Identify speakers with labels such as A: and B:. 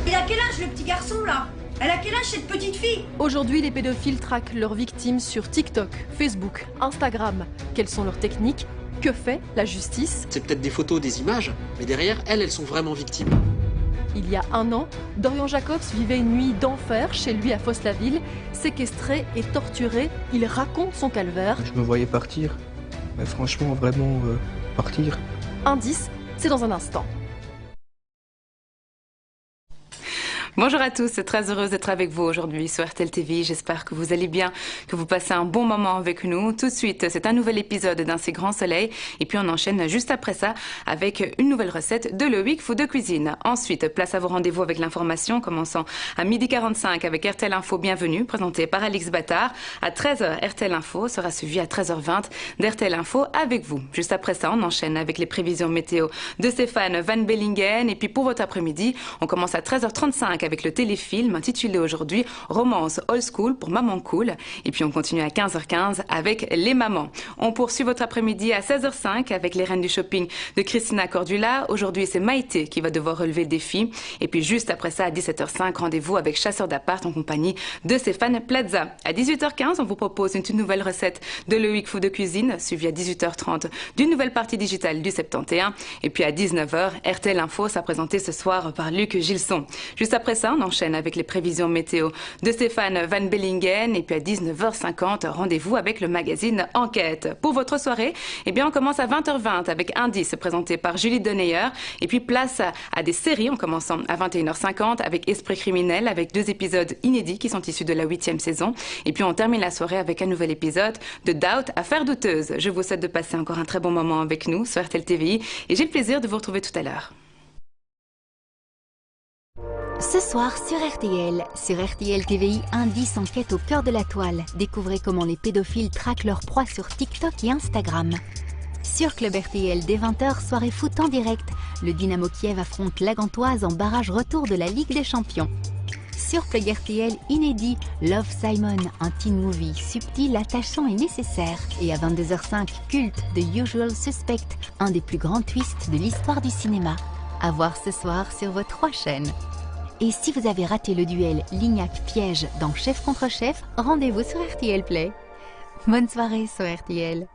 A: Il a quel âge le petit garçon là? Elle a quel âge cette petite fille?
B: Aujourd'hui, les pédophiles traquent leurs victimes sur TikTok, Facebook, Instagram. Quelles sont leurs techniques? Que fait la justice?
C: C'est peut-être des photos, des images, mais derrière, elles sont vraiment victimes.
B: Il y a un an, Dorian Jacobs vivait une nuit d'enfer chez lui à Fosse-la-Ville. Séquestré et torturé, il raconte son calvaire.
D: Je me voyais partir, mais franchement, vraiment partir.
B: Indice, c'est dans un instant.
E: Bonjour à tous, très heureuse d'être avec vous aujourd'hui sur RTL TV. J'espère que vous allez bien, que vous passez un bon moment avec nous. Tout de suite, c'est un nouvel épisode d'Un si grand soleil. Et puis on enchaîne juste après ça avec une nouvelle recette de Loïc Food de Cuisine. Ensuite, place à vos rendez-vous avec l'information, commençant à 12h45 avec RTL Info Bienvenue, présenté par Alix Battard. À 13h, RTL Info sera suivi à 13h20 d'RTL Info avec vous. Juste après ça, on enchaîne avec les prévisions météo de Stéphane Van Bellingen. Et puis pour votre après-midi, on commence à 13h35 avec le téléfilm intitulé aujourd'hui Romance Old School pour Maman Cool. Et puis on continue à 15h15 avec Les Mamans. On poursuit votre après-midi à 16h05 avec Les Reines du Shopping de Christina Cordula. Aujourd'hui, c'est Maïté qui va devoir relever le défi. Et puis juste après ça, à 17h05, rendez-vous avec Chasseur d'appart en compagnie de Stéphane Plaza. À 18h15, on vous propose une toute nouvelle recette de Loïc Food de Cuisine, suivie à 18h30 d'une nouvelle partie digitale du 71. Et puis à 19h, RTL Info sera présenté ce soir par Luc Gilson. Juste après ça, on enchaîne avec les prévisions météo de Stéphane Van Bellingen. Et puis à 19h50, rendez-vous avec le magazine Enquête. Pour votre soirée, eh bien, on commence à 20h20 avec Indice présenté par Julie Deneyer. Et puis place à des séries en commençant à 21h50 avec Esprit criminel, avec 2 épisodes inédits qui sont issus de la 8e saison. Et puis on termine la soirée avec un nouvel épisode de Doubt, Affaire douteuse. Je vous souhaite de passer encore un très bon moment avec nous sur RTL TVI et j'ai le plaisir de vous retrouver tout à l'heure.
F: Ce soir sur RTL TVI, Indice enquête au cœur de la toile. Découvrez comment les pédophiles traquent leurs proies sur TikTok et Instagram. Sur Club RTL, dès 20h, soirée foot en direct. Le Dynamo Kiev affronte la Gantoise en barrage retour de la Ligue des Champions. Sur Plug RTL, inédit, Love Simon, un teen movie subtil, attachant et nécessaire. Et à 22h05, culte, The Usual Suspect, un des plus grands twists de l'histoire du cinéma. À voir ce soir sur vos 3 chaînes. Et si vous avez raté le duel Lignac-Piège dans Chef contre Chef, rendez-vous sur RTL Play. Bonne soirée sur RTL.